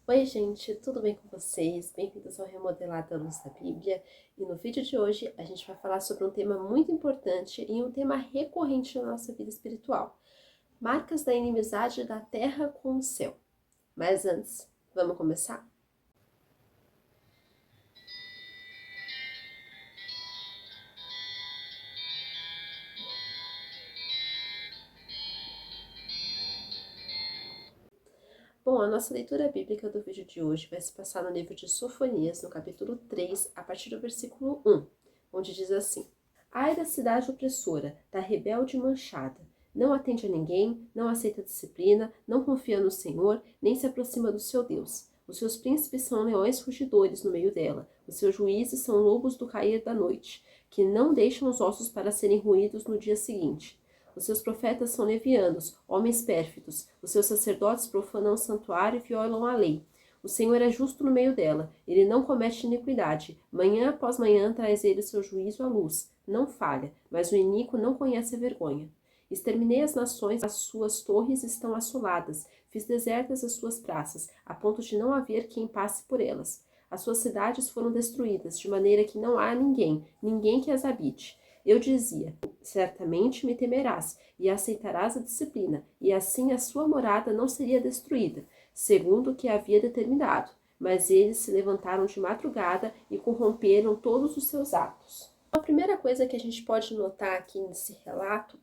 Oi gente, tudo bem com vocês? Bem-vindos ao Remodelado à Luz da Bíblia. E no vídeo de hoje a gente vai falar sobre um tema muito importante e um tema recorrente na nossa vida espiritual. Marcas da inimizade da terra com o céu. Mas antes, vamos começar? Bom, a nossa leitura bíblica do vídeo de hoje vai se passar no livro de Sofonias, no capítulo 3, a partir do versículo 1, onde diz assim: Ai da cidade opressora, da rebelde manchada, não atende a ninguém, não aceita disciplina, não confia no Senhor, nem se aproxima do seu Deus. Os seus príncipes são leões rugidores no meio dela, os seus juízes são lobos do cair da noite, que não deixam os ossos para serem roídos no dia seguinte. Os seus profetas são levianos, homens pérfidos. Os seus sacerdotes profanam o santuário e violam a lei. O Senhor é justo no meio dela. Ele não comete iniquidade. Manhã após manhã traz ele seu juízo à luz. Não falha, mas o iníquo não conhece a vergonha. Exterminei as nações, as suas torres estão assoladas. Fiz desertas as suas praças, a ponto de não haver quem passe por elas. As suas cidades foram destruídas, de maneira que não há ninguém que as habite. Eu dizia: certamente me temerás, e aceitarás a disciplina, e assim a sua morada não seria destruída, segundo o que havia determinado. Mas eles se levantaram de madrugada e corromperam todos os seus atos. A primeira coisa que a gente pode notar aqui nesse relato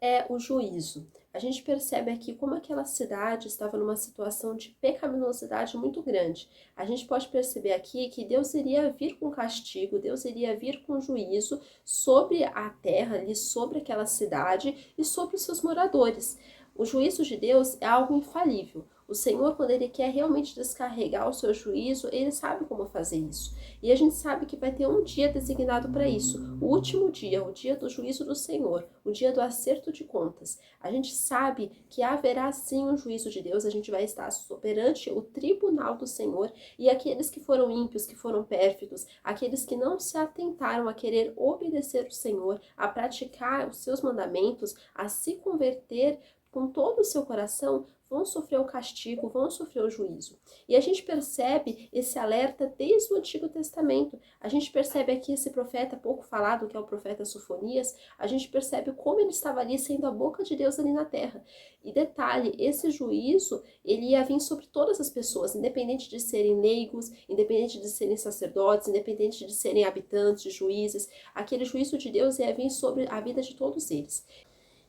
é o juízo. A gente percebe aqui como aquela cidade estava numa situação de pecaminosidade muito grande. A gente pode perceber aqui que Deus iria vir com castigo, Deus iria vir com juízo sobre a terra, ali, sobre aquela cidade e sobre os seus moradores. O juízo de Deus é algo infalível. O Senhor, quando Ele quer realmente descarregar o seu juízo, Ele sabe como fazer isso. E a gente sabe que vai ter um dia designado para isso. O último dia, o dia do juízo do Senhor, o dia do acerto de contas. A gente sabe que haverá sim um juízo de Deus, a gente vai estar perante o tribunal do Senhor, e aqueles que foram ímpios, que foram pérfidos, aqueles que não se atentaram a querer obedecer o Senhor, a praticar os seus mandamentos, a se converter com todo o seu coração, vão sofrer o castigo, vão sofrer o juízo. E a gente percebe esse alerta desde o Antigo Testamento. A gente percebe aqui esse profeta pouco falado, que é o profeta Sofonias, a gente percebe como ele estava ali sendo a boca de Deus ali na terra. E detalhe, esse juízo, ele ia vir sobre todas as pessoas, independente de serem leigos, independente de serem sacerdotes, independente de serem habitantes, de juízes, aquele juízo de Deus ia vir sobre a vida de todos eles.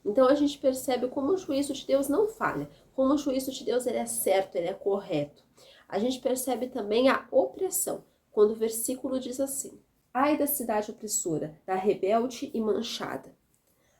Então a gente percebe como o juízo de Deus não falha, como o juízo de Deus ele é certo, ele é correto. A gente percebe também a opressão, quando o versículo diz assim: Ai da cidade opressora, da rebelde e manchada.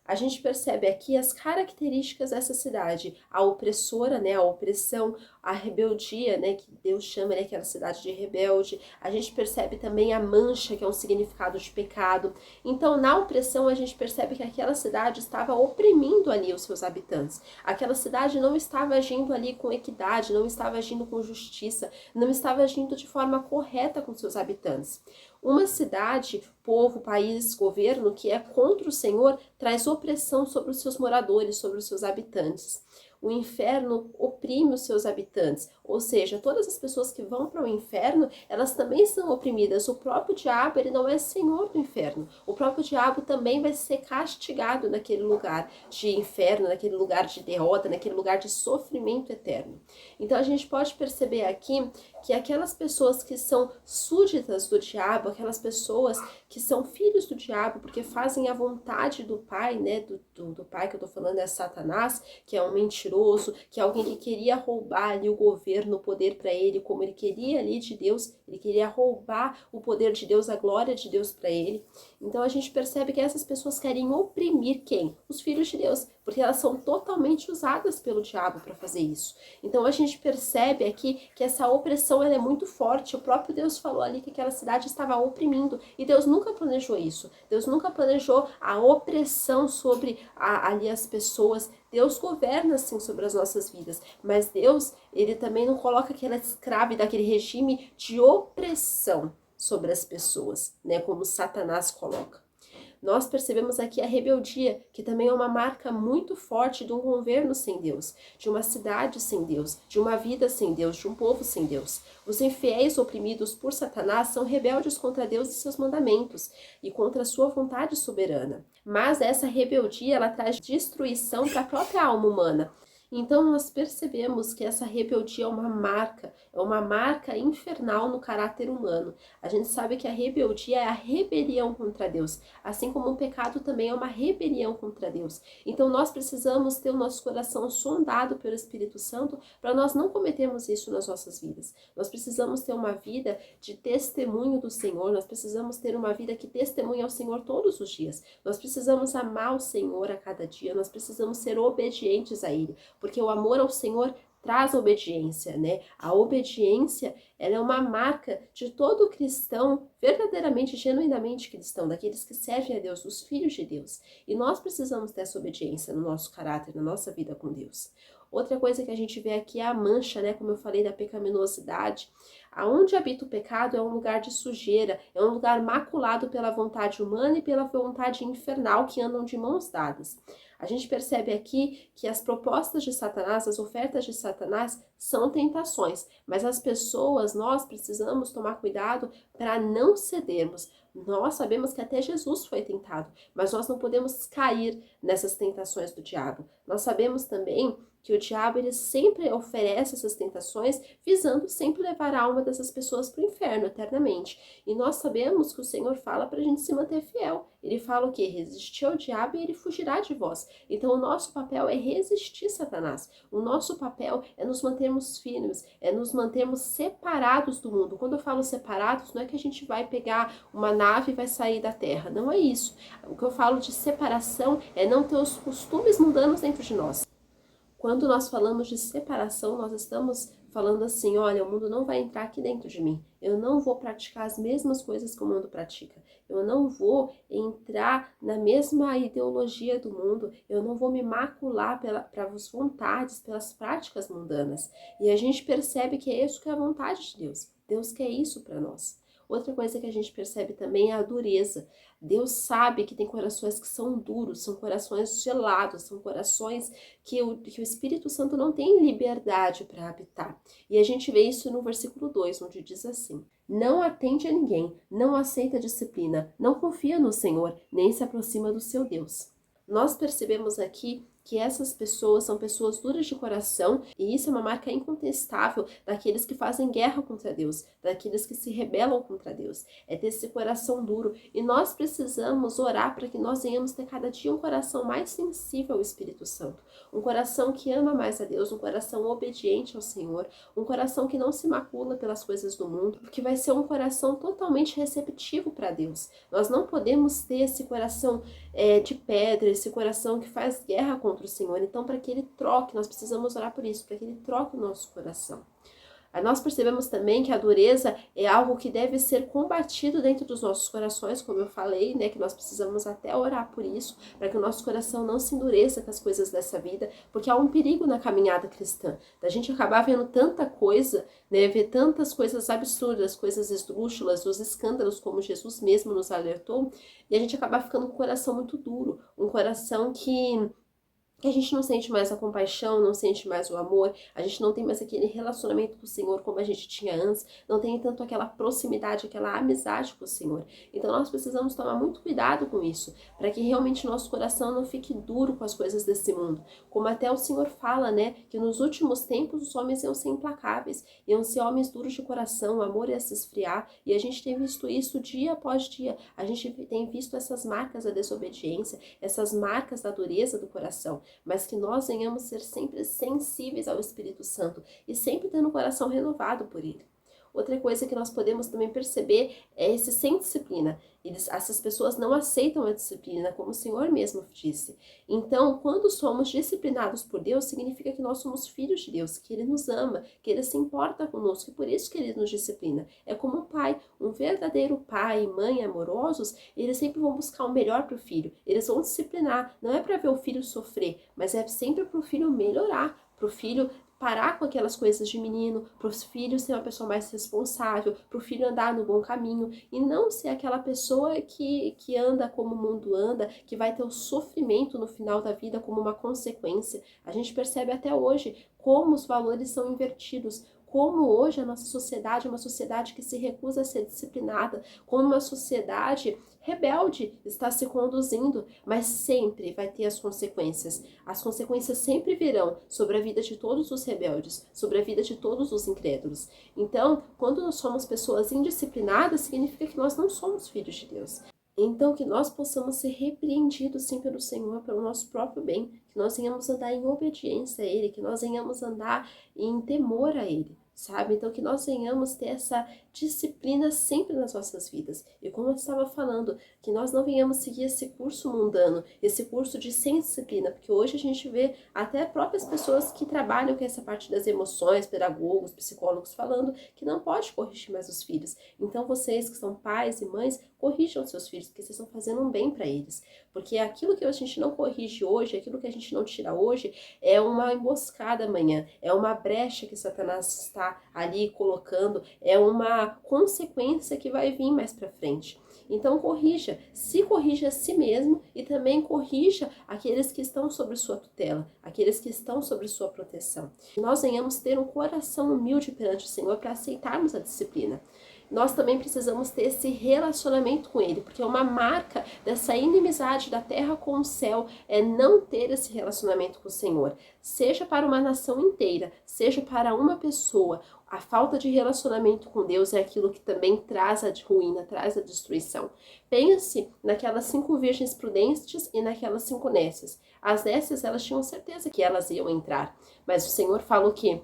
A gente percebe aqui as características dessa cidade, a opressora, né, a opressão, a rebeldia, né, que Deus chama, né, aquela cidade de rebelde. A gente percebe também a mancha, que é um significado de pecado. Então, na opressão, a gente percebe que aquela cidade estava oprimindo ali os seus habitantes. Aquela cidade não estava agindo ali com equidade, não estava agindo com justiça, não estava agindo de forma correta com seus habitantes. Uma cidade, povo, país, governo que é contra o Senhor traz opressão sobre os seus moradores, sobre os seus habitantes. O inferno oprime os seus habitantes, ou seja, todas as pessoas que vão para o inferno, elas também são oprimidas. O próprio diabo, ele não é senhor do inferno. O próprio diabo também vai ser castigado naquele lugar de inferno, naquele lugar de derrota, naquele lugar de sofrimento eterno. Então a gente pode perceber aqui que aquelas pessoas que são súditas do diabo, aquelas pessoas que são filhos do diabo, porque fazem a vontade do pai, né, do pai que eu tô falando é Satanás, que é um mentiroso, que é alguém que queria roubar ali o governo, o poder para ele, como ele queria ali de Deus, ele queria roubar o poder de Deus, a glória de Deus para ele. Então a gente percebe que essas pessoas querem oprimir quem? Os filhos de Deus, porque elas são totalmente usadas pelo diabo para fazer isso. Então a gente percebe aqui que essa opressão ela é muito forte. O próprio Deus falou ali que aquela cidade estava oprimindo, e Deus nunca planejou isso. Deus nunca planejou a opressão sobre ali as pessoas. Deus governa sim sobre as nossas vidas, mas Deus, ele também não coloca aquela escrava daquele regime de opressão sobre as pessoas, né, como Satanás coloca. Nós percebemos aqui a rebeldia, que também é uma marca muito forte de um governo sem Deus, de uma cidade sem Deus, de uma vida sem Deus, de um povo sem Deus. Os infiéis oprimidos por Satanás são rebeldes contra Deus e seus mandamentos e contra a sua vontade soberana. Mas essa rebeldia, ela traz destruição para a própria alma humana. Então nós percebemos que essa rebeldia é uma marca infernal no caráter humano. A gente sabe que a rebeldia é a rebelião contra Deus, assim como o pecado também é uma rebelião contra Deus. Então nós precisamos ter o nosso coração sondado pelo Espírito Santo para nós não cometermos isso nas nossas vidas. Nós precisamos ter uma vida de testemunho do Senhor, nós precisamos ter uma vida que testemunha ao Senhor todos os dias. Nós precisamos amar o Senhor a cada dia, nós precisamos ser obedientes a Ele. Porque o amor ao Senhor traz obediência, né? A obediência, ela é uma marca de todo cristão, verdadeiramente, genuinamente cristão, daqueles que servem a Deus, dos filhos de Deus. E nós precisamos dessa obediência no nosso caráter, na nossa vida com Deus. Outra coisa que a gente vê aqui é a mancha, né? Como eu falei, da pecaminosidade. Aonde habita o pecado é um lugar de sujeira, é um lugar maculado pela vontade humana e pela vontade infernal que andam de mãos dadas. A gente percebe aqui que as propostas de Satanás, as ofertas de Satanás são tentações, mas as pessoas, nós precisamos tomar cuidado para não cedermos. Nós sabemos que até Jesus foi tentado, mas nós não podemos cair nessas tentações do diabo. Nós sabemos também que o diabo ele sempre oferece essas tentações visando sempre levar a alma dessas pessoas para o inferno eternamente. E nós sabemos que o Senhor fala para a gente se manter fiel. Ele fala o quê? Resistir ao diabo e ele fugirá de vós. Então o nosso papel é resistir Satanás. O nosso papel é nos mantermos firmes, é nos mantermos separados do mundo. Quando eu falo separados, não é que a gente vai pegar uma nave e vai sair da terra. Não é isso. O que eu falo de separação é não ter os costumes mundanos dentro de nós. Quando nós falamos de separação, nós estamos falando assim, olha, o mundo não vai entrar aqui dentro de mim. Eu não vou praticar as mesmas coisas que o mundo pratica. Eu não vou entrar na mesma ideologia do mundo. Eu não vou me macular pelas vontades, pelas práticas mundanas. E a gente percebe que é isso que é a vontade de Deus. Deus quer isso para nós. Outra coisa que a gente percebe também é a dureza. Deus sabe que tem corações que são duros, são corações gelados, são corações que o Espírito Santo não tem liberdade para habitar. E a gente vê isso no versículo 2, onde diz assim: não atende a ninguém, não aceita disciplina, não confia no Senhor, nem se aproxima do seu Deus. Nós percebemos aqui que essas pessoas são pessoas duras de coração e isso é uma marca incontestável daqueles que fazem guerra contra Deus, daqueles que se rebelam contra Deus. É ter esse coração duro e nós precisamos orar para que nós venhamos ter cada dia um coração mais sensível ao Espírito Santo, um coração que ama mais a Deus, um coração obediente ao Senhor, um coração que não se macula pelas coisas do mundo, porque vai ser um coração totalmente receptivo para Deus. Nós não podemos ter esse coração de pedra, esse coração que faz guerra contra o Senhor. Então, para que Ele troque, nós precisamos orar por isso, para que Ele troque o nosso coração. Aí nós percebemos também que a dureza é algo que deve ser combatido dentro dos nossos corações, como eu falei, né, que nós precisamos até orar por isso, para que o nosso coração não se endureça com as coisas dessa vida, porque há um perigo na caminhada cristã, da gente acabar vendo tanta coisa, né, ver tantas coisas absurdas, coisas esdrúxulas, os escândalos, como Jesus mesmo nos alertou, e a gente acabar ficando com o coração muito duro, um coração que a gente não sente mais a compaixão, não sente mais o amor, a gente não tem mais aquele relacionamento com o Senhor como a gente tinha antes, não tem tanto aquela proximidade, aquela amizade com o Senhor. Então nós precisamos tomar muito cuidado com isso, para que realmente nosso coração não fique duro com as coisas desse mundo. Como até o Senhor fala, né, que nos últimos tempos os homens iam ser implacáveis, iam ser homens duros de coração, o amor ia se esfriar, e a gente tem visto isso dia após dia. A gente tem visto essas marcas da desobediência, essas marcas da dureza do coração, mas que nós venhamos ser sempre sensíveis ao Espírito Santo e sempre tendo o coração renovado por Ele. Outra coisa que nós podemos também perceber é esse sem disciplina. Essas pessoas não aceitam a disciplina, como o Senhor mesmo disse. Então, quando somos disciplinados por Deus, significa que nós somos filhos de Deus, que Ele nos ama, que Ele se importa conosco, e por isso que Ele nos disciplina. É como um pai, um verdadeiro pai e mãe amorosos, eles sempre vão buscar o melhor para o filho. Eles vão disciplinar, não é para ver o filho sofrer, mas é sempre para o filho melhorar, para o filho parar com aquelas coisas de menino, para os filhos ser uma pessoa mais responsável, para o filho andar no bom caminho, e não ser aquela pessoa que anda como o mundo anda, que vai ter o sofrimento no final da vida como uma consequência. A gente percebe até hoje como os valores são invertidos, como hoje a nossa sociedade é uma sociedade que se recusa a ser disciplinada, como uma sociedade rebelde está se conduzindo, mas sempre vai ter as consequências. As consequências sempre virão sobre a vida de todos os rebeldes, sobre a vida de todos os incrédulos. Então, quando nós somos pessoas indisciplinadas, significa que nós não somos filhos de Deus. Então, que nós possamos ser repreendidos, sim, pelo Senhor, pelo nosso próprio bem, que nós venhamos andar em obediência a Ele, que nós venhamos andar em temor a Ele, sabe? Então, que nós venhamos ter essa disciplina sempre nas nossas vidas. E como eu estava falando, que nós não venhamos seguir esse curso mundano, esse curso de sem disciplina, porque hoje a gente vê até próprias pessoas que trabalham com essa parte das emoções, pedagogos, psicólogos, falando que não pode corrigir mais os filhos. Então, vocês que são pais e mães, corrijam seus filhos, porque vocês estão fazendo um bem para eles. Porque aquilo que a gente não corrige hoje, aquilo que a gente não tira hoje, é uma emboscada amanhã, é uma brecha que Satanás está ali colocando, é uma consequência que vai vir mais para frente. Então corrija, se corrija a si mesmo e também corrija aqueles que estão sob sua tutela, aqueles que estão sob sua proteção. Nós venhamos ter um coração humilde perante o Senhor para aceitarmos a disciplina. Nós também precisamos ter esse relacionamento com Ele, porque uma marca dessa inimizade da terra com o céu é não ter esse relacionamento com o Senhor. Seja para uma nação inteira, seja para uma pessoa, a falta de relacionamento com Deus é aquilo que também traz a ruína, traz a destruição. Pense naquelas 5 virgens prudentes e naquelas 5 nécias. As nécias, elas tinham certeza que elas iam entrar, mas o Senhor falou que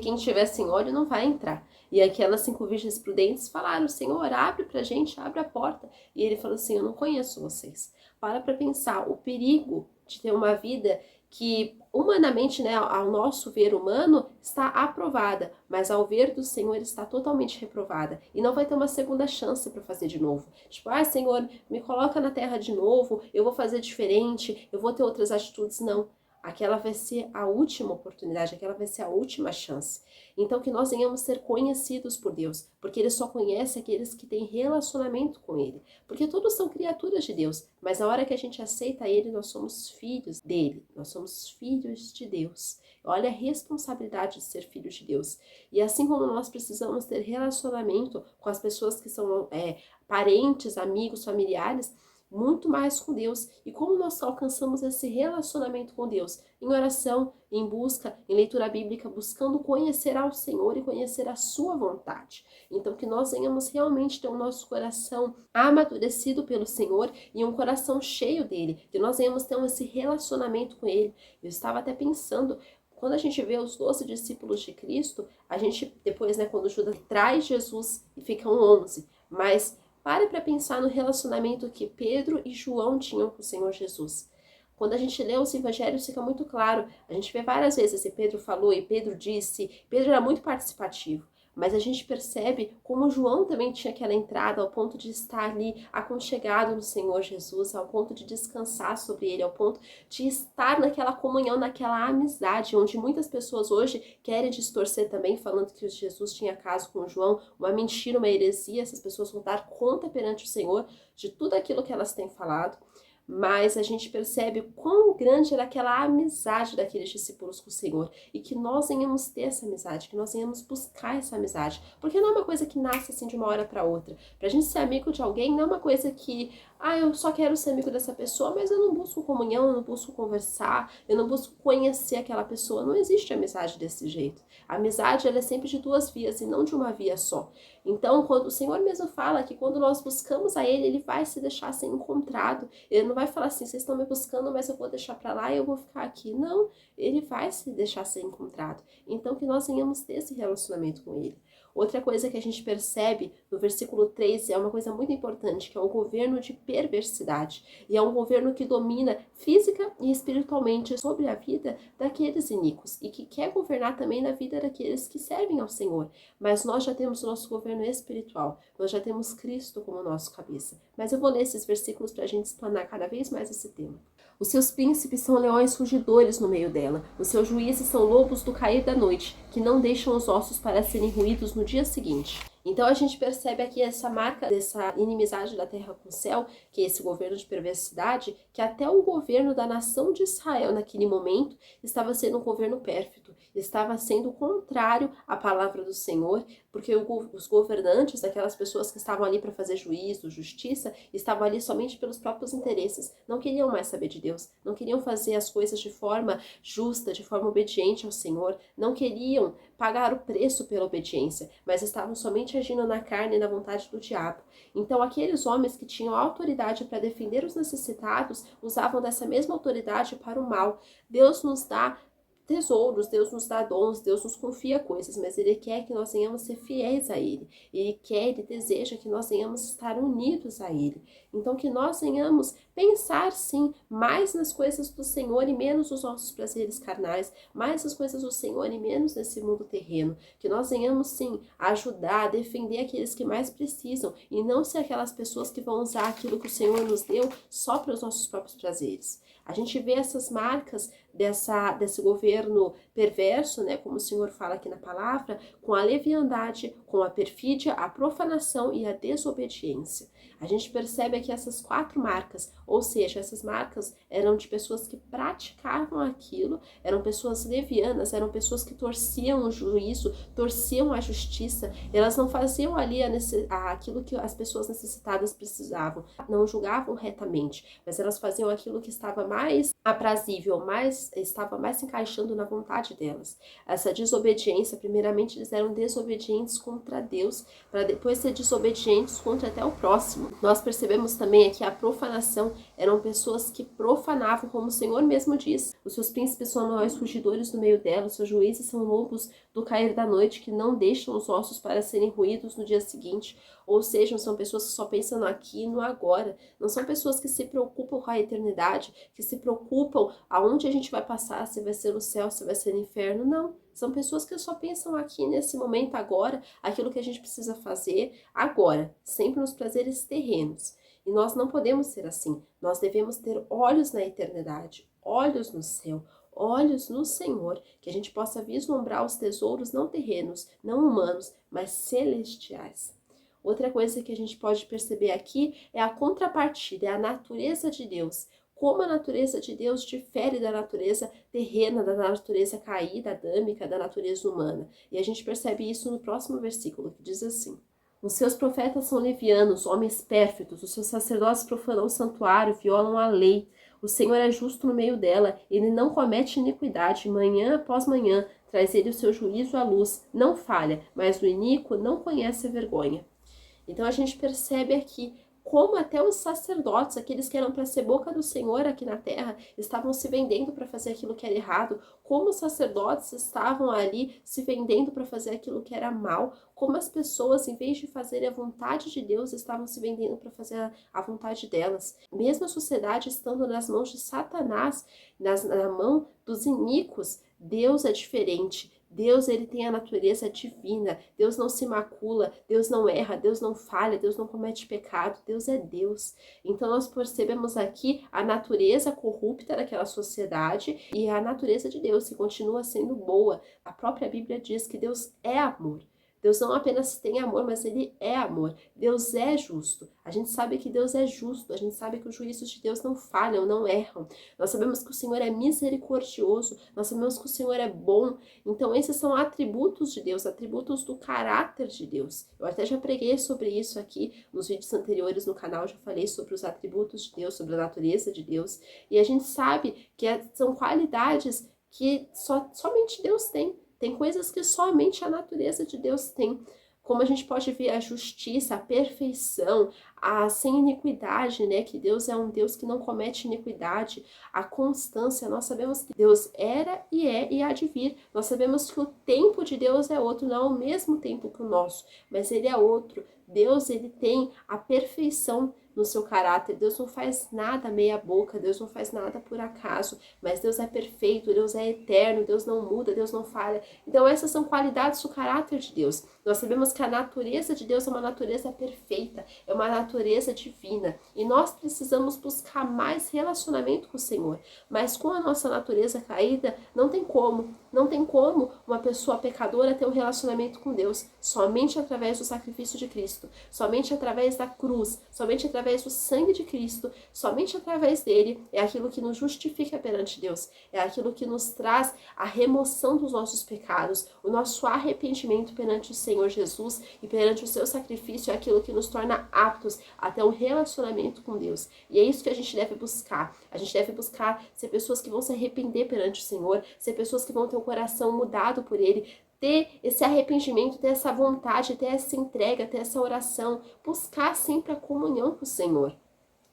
quem tiver sem óleo não vai entrar. E aquelas 5 virgens prudentes falaram: Senhor, abre pra gente, abre a porta. E ele falou assim: eu não conheço vocês. Para pensar o perigo de ter uma vida que humanamente, né, ao nosso ver humano, está aprovada, mas ao ver do Senhor está totalmente reprovada. E não vai ter uma segunda chance para fazer de novo. Tipo, Senhor, me coloca na terra de novo, eu vou fazer diferente, eu vou ter outras atitudes. Não. Aquela vai ser a última oportunidade, aquela vai ser a última chance. Então que nós venhamos ser conhecidos por Deus, porque Ele só conhece aqueles que têm relacionamento com Ele. Porque todos são criaturas de Deus, mas a hora que a gente aceita Ele, nós somos filhos dEle, nós somos filhos de Deus. Olha a responsabilidade de ser filho de Deus. E assim como nós precisamos ter relacionamento com as pessoas que são parentes, amigos, familiares, muito mais com Deus. E como nós alcançamos esse relacionamento com Deus? Em oração, em busca, em leitura bíblica, buscando conhecer ao Senhor e conhecer a sua vontade. Então que nós venhamos realmente ter o nosso coração amadurecido pelo Senhor e um coração cheio dele, que nós venhamos ter esse relacionamento com ele. Eu estava até pensando, quando a gente vê os 12 discípulos de Cristo, a gente depois, né, quando Judas traz Jesus e ficam 11, mas pare para pensar no relacionamento que Pedro e João tinham com o Senhor Jesus. Quando a gente lê os evangelhos, fica muito claro. A gente vê várias vezes que Pedro falou e Pedro disse. Pedro era muito participativo. Mas a gente percebe como João também tinha aquela entrada ao ponto de estar ali aconchegado no Senhor Jesus, ao ponto de descansar sobre ele, ao ponto de estar naquela comunhão, naquela amizade, onde muitas pessoas hoje querem distorcer também, falando que Jesus tinha caso com João, uma mentira, uma heresia. Essas pessoas vão dar conta perante o Senhor de tudo aquilo que elas têm falado. Mas a gente percebe quão grande era aquela amizade daqueles discípulos com o Senhor e que nós venhamos ter essa amizade, que nós venhamos buscar essa amizade, porque não é uma coisa que nasce assim de uma hora para outra. Pra gente ser amigo de alguém não é uma coisa que, eu só quero ser amigo dessa pessoa, mas eu não busco comunhão, eu não busco conversar, eu não busco conhecer aquela pessoa. Não existe amizade desse jeito. A amizade, ela é sempre de 2 vias e não de uma via só. Então, quando o Senhor mesmo fala que quando nós buscamos a Ele, Ele vai se deixar ser encontrado. Ele não vai falar assim: vocês estão me buscando, mas eu vou deixar para lá e eu vou ficar aqui. Não, Ele vai se deixar ser encontrado. Então, que nós venhamos ter esse relacionamento com Ele. Outra coisa que a gente percebe no versículo 3 é uma coisa muito importante, que é o governo de perversidade. E é um governo que domina física e espiritualmente sobre a vida daqueles iníquos e que quer governar também na vida daqueles que servem ao Senhor. Mas nós já temos o nosso governo espiritual, nós já temos Cristo como nosso cabeça. Mas eu vou ler esses versículos para a gente explanar cada vez mais esse tema. Os seus príncipes são leões rugidores no meio dela. Os seus juízes são lobos do cair da noite, que não deixam os ossos para serem roídos no dia seguinte. Então a gente percebe aqui essa marca dessa inimizade da terra com o céu, que é esse governo de perversidade, que até o governo da nação de Israel naquele momento estava sendo um governo pérfido, estava sendo contrário à palavra do Senhor, porque os governantes, aquelas pessoas que estavam ali para fazer juízo, justiça, estavam ali somente pelos próprios interesses, não queriam mais saber de Deus, não queriam fazer as coisas de forma justa, de forma obediente ao Senhor, não queriam pagar o preço pela obediência, mas estavam somente agindo na carne e na vontade do diabo. Então aqueles homens que tinham autoridade para defender os necessitados usavam dessa mesma autoridade para o mal. Deus nos dá tesouros, Deus nos dá dons, Deus nos confia coisas, mas Ele quer que nós venhamos ser fiéis a Ele. Ele deseja que nós venhamos estar unidos a Ele. Então que nós venhamos pensar sim mais nas coisas do Senhor e menos nos nossos prazeres carnais, mais nas coisas do Senhor e menos nesse mundo terreno. Que nós venhamos sim ajudar, defender aqueles que mais precisam e não ser aquelas pessoas que vão usar aquilo que o Senhor nos deu só para os nossos próprios prazeres. A gente vê essas marcas desse governo perverso, né, como o Senhor fala aqui na palavra, com a leviandade, com a perfídia, a profanação e a desobediência. A gente percebe aqui essas 4 marcas, ou seja, essas marcas eram de pessoas que praticavam aquilo, eram pessoas levianas, eram pessoas que torciam o juízo, torciam a justiça, elas não faziam ali aquilo que as pessoas necessitadas precisavam, não julgavam retamente, mas elas faziam aquilo que estava mais aprazível, estava mais se encaixando na vontade delas. Essa desobediência, primeiramente eles eram desobedientes contra Deus, para depois ser desobedientes contra até o próximo. Nós percebemos também aqui a profanação, eram pessoas que profanavam, como o Senhor mesmo diz. Os seus príncipes são leões rugidores no meio dela, os seus juízes são lobos do cair da noite, que não deixam os ossos para serem roídos no dia seguinte. Ou seja, são pessoas que só pensam no aqui e no agora. Não são pessoas que se preocupam com a eternidade, que se preocupam aonde a gente vai passar, se vai ser no céu, se vai ser no inferno. Não. São pessoas que só pensam aqui nesse momento agora, aquilo que a gente precisa fazer agora, sempre nos prazeres terrenos. E nós não podemos ser assim. Nós devemos ter olhos na eternidade, olhos no céu, olhos no Senhor, que a gente possa vislumbrar os tesouros não terrenos, não humanos, mas celestiais. Outra coisa que a gente pode perceber aqui é a contrapartida, é a natureza de Deus. Como a natureza de Deus difere da natureza terrena, da natureza caída, adâmica, da natureza humana. E a gente percebe isso no próximo versículo, que diz assim: os seus profetas são levianos, homens pérfidos, os seus sacerdotes profanam o santuário, violam a lei. O Senhor é justo no meio dela, ele não comete iniquidade, manhã após manhã traz ele o seu juízo à luz, não falha, mas o iníquo não conhece a vergonha. Então a gente percebe aqui como até os sacerdotes, aqueles que eram para ser boca do Senhor aqui na terra, estavam se vendendo para fazer aquilo que era errado, como os sacerdotes estavam ali se vendendo para fazer aquilo que era mal, como as pessoas, em vez de fazerem a vontade de Deus, estavam se vendendo para fazer a vontade delas. Mesmo a sociedade estando nas mãos de Satanás, na mão dos iníquos, Deus é diferente. Deus, ele tem a natureza divina, Deus não se macula, Deus não erra, Deus não falha, Deus não comete pecado, Deus é Deus. Então nós percebemos aqui a natureza corrupta daquela sociedade e a natureza de Deus, que continua sendo boa. A própria Bíblia diz que Deus é amor. Deus não apenas tem amor, mas ele é amor. Deus é justo. A gente sabe que Deus é justo. A gente sabe que os juízos de Deus não falham, não erram. Nós sabemos que o Senhor é misericordioso. Nós sabemos que o Senhor é bom. Então esses são atributos de Deus, atributos do caráter de Deus. Eu até já preguei sobre isso aqui nos vídeos anteriores no canal. Já falei sobre os atributos de Deus, sobre a natureza de Deus. E a gente sabe que são qualidades que somente Deus tem. Tem coisas que somente a natureza de Deus tem. Como a gente pode ver a justiça, a perfeição, a sem iniquidade, né? Que Deus é um Deus que não comete iniquidade. A constância, nós sabemos que Deus era e é e há de vir. Nós sabemos que o tempo de Deus é outro, não é o mesmo tempo que o nosso, mas ele é outro. Deus, ele tem a perfeição no seu caráter. Deus não faz nada meia boca, Deus não faz nada por acaso, mas Deus é perfeito, Deus é eterno, Deus não muda, Deus não falha. Então essas são qualidades do caráter de Deus. Nós sabemos que a natureza de Deus é uma natureza perfeita, é uma natureza divina, e nós precisamos buscar mais relacionamento com o Senhor. Mas com a nossa natureza caída, não tem como uma pessoa pecadora ter um relacionamento com Deus, somente através do sacrifício de Cristo, somente através da cruz, somente através do sangue de Cristo, somente através dele é aquilo que nos justifica perante Deus, é aquilo que nos traz a remoção dos nossos pecados, o nosso arrependimento perante o Senhor Jesus e perante o seu sacrifício, é aquilo que nos torna aptos a ter um relacionamento com Deus. E é isso que a gente deve buscar. A gente deve buscar ser pessoas que vão se arrepender perante o Senhor, ser pessoas que vão ter o coração mudado por ele, ter esse arrependimento, ter essa vontade, ter essa entrega, ter essa oração, buscar sempre a comunhão com o Senhor.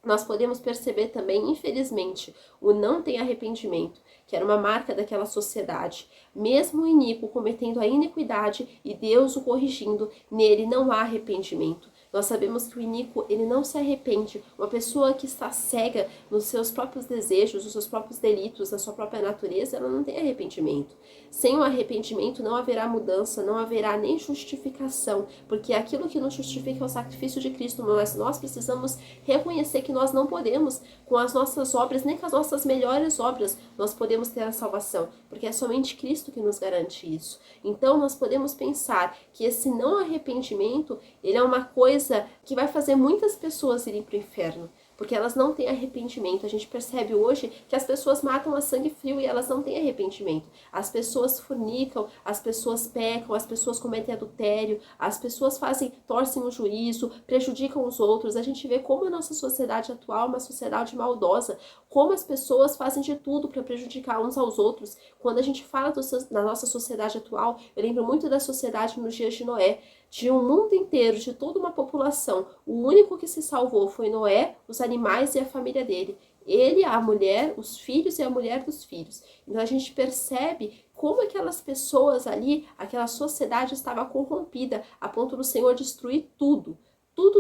Nós podemos perceber também, infelizmente, o não tem arrependimento, que era uma marca daquela sociedade. Mesmo o iníquo cometendo a iniquidade e Deus o corrigindo, nele não há arrependimento. Nós sabemos que o iníquo, ele não se arrepende. Uma pessoa que está cega nos seus próprios desejos, nos seus próprios delitos, na sua própria natureza, ela não tem arrependimento. Sem o arrependimento não haverá mudança, não haverá nem justificação, porque aquilo que nos justifica é o sacrifício de Cristo, mas nós precisamos reconhecer que nós não podemos, com as nossas obras, nem com as nossas melhores obras, nós podemos ter a salvação, porque é somente Cristo que nos garante isso. Então nós podemos pensar que esse não arrependimento, ele é uma coisa que vai fazer muitas pessoas irem para o inferno, porque elas não têm arrependimento. A gente percebe hoje que as pessoas matam a sangue frio e elas não têm arrependimento. As pessoas fornicam, as pessoas pecam, as pessoas cometem adultério, as pessoas torcem o juízo, prejudicam os outros. A gente vê como a nossa sociedade atual é uma sociedade maldosa, como as pessoas fazem de tudo para prejudicar uns aos outros. Quando a gente fala da nossa sociedade atual, eu lembro muito da sociedade nos dias de Noé, de um mundo inteiro, de toda uma população. O único que se salvou foi Noé, os animais e a família dele. Ele, a mulher, os filhos e a mulher dos filhos. Então a gente percebe como aquelas pessoas ali, aquela sociedade estava corrompida, a ponto do Senhor destruir tudo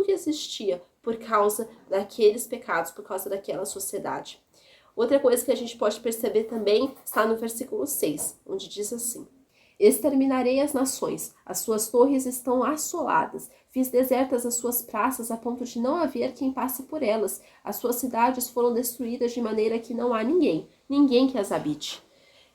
que existia por causa daqueles pecados, por causa daquela sociedade. Outra coisa que a gente pode perceber também está no versículo 6, onde diz assim: exterminarei as nações, as suas torres estão assoladas, fiz desertas as suas praças a ponto de não haver quem passe por elas, as suas cidades foram destruídas de maneira que não há ninguém que as habite.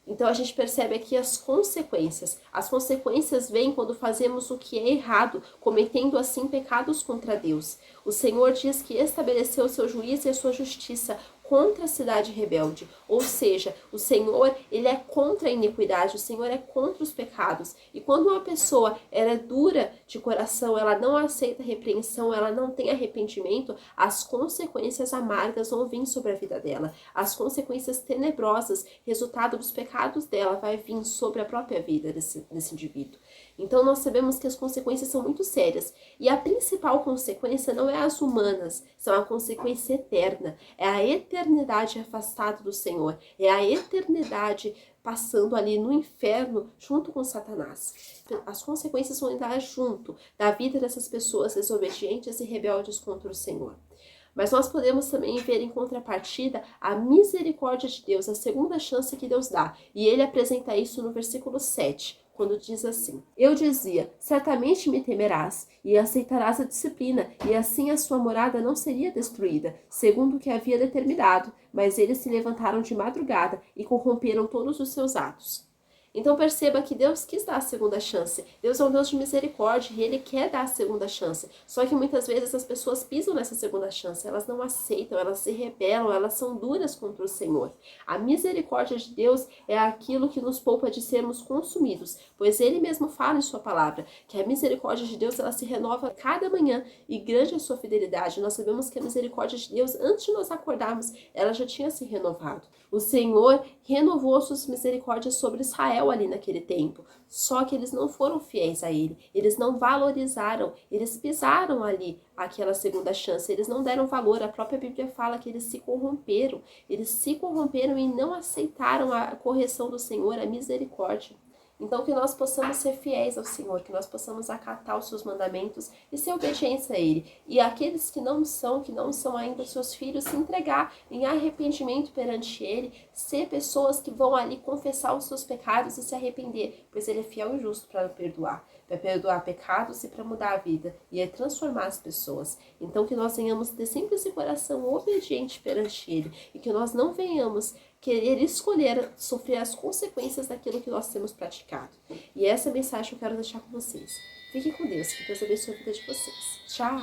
Então a gente percebe aqui as consequências. As consequências vêm quando fazemos o que é errado, cometendo assim pecados contra Deus. O Senhor diz que estabeleceu o seu juízo e a sua justiça contra a cidade rebelde, ou seja, o Senhor, ele é contra a iniquidade, o Senhor é contra os pecados. E quando uma pessoa ela é dura de coração, ela não aceita repreensão, ela não tem arrependimento, as consequências amargas vão vir sobre a vida dela. As consequências tenebrosas, resultado dos pecados dela, vai vir sobre a própria vida desse indivíduo. Então nós sabemos que as consequências são muito sérias. E a principal consequência não é as humanas, são a consequência eterna. É a eternidade afastada do Senhor. É a eternidade passando ali no inferno junto com Satanás. As consequências vão dar junto da vida dessas pessoas desobedientes e rebeldes contra o Senhor. Mas nós podemos também ver em contrapartida a misericórdia de Deus, a segunda chance que Deus dá. E ele apresenta isso no versículo 7, quando diz assim: eu dizia, certamente me temerás e aceitarás a disciplina, e assim a sua morada não seria destruída, segundo o que havia determinado, mas eles se levantaram de madrugada e corromperam todos os seus atos. Então perceba que Deus quis dar a segunda chance. Deus é um Deus de misericórdia e Ele quer dar a segunda chance. Só que muitas vezes as pessoas pisam nessa segunda chance, elas não aceitam, elas se rebelam, elas são duras contra o Senhor. A misericórdia de Deus é aquilo que nos poupa de sermos consumidos, pois Ele mesmo fala em sua palavra que a misericórdia de Deus ela se renova cada manhã e grande é a sua fidelidade. Nós sabemos que a misericórdia de Deus, antes de nós acordarmos, ela já tinha se renovado. O Senhor renovou suas misericórdias sobre Israel ali naquele tempo, só que eles não foram fiéis a ele, eles não valorizaram, eles pisaram ali aquela segunda chance, eles não deram valor. A própria Bíblia fala que eles se corromperam e não aceitaram a correção do Senhor, a misericórdia. Então, que nós possamos ser fiéis ao Senhor, que nós possamos acatar os seus mandamentos e ser obedientes a Ele. E aqueles que não são ainda seus filhos, se entregar em arrependimento perante Ele, ser pessoas que vão ali confessar os seus pecados e se arrepender, pois Ele é fiel e justo para perdoar pecados e para mudar a vida e transformar as pessoas. Então, que nós venhamos ter sempre esse coração obediente perante Ele e que nós não venhamos querer escolher sofrer as consequências daquilo que nós temos praticado. E essa é a mensagem que eu quero deixar com vocês. Fiquem com Deus, que Deus abençoe a vida de vocês. Tchau!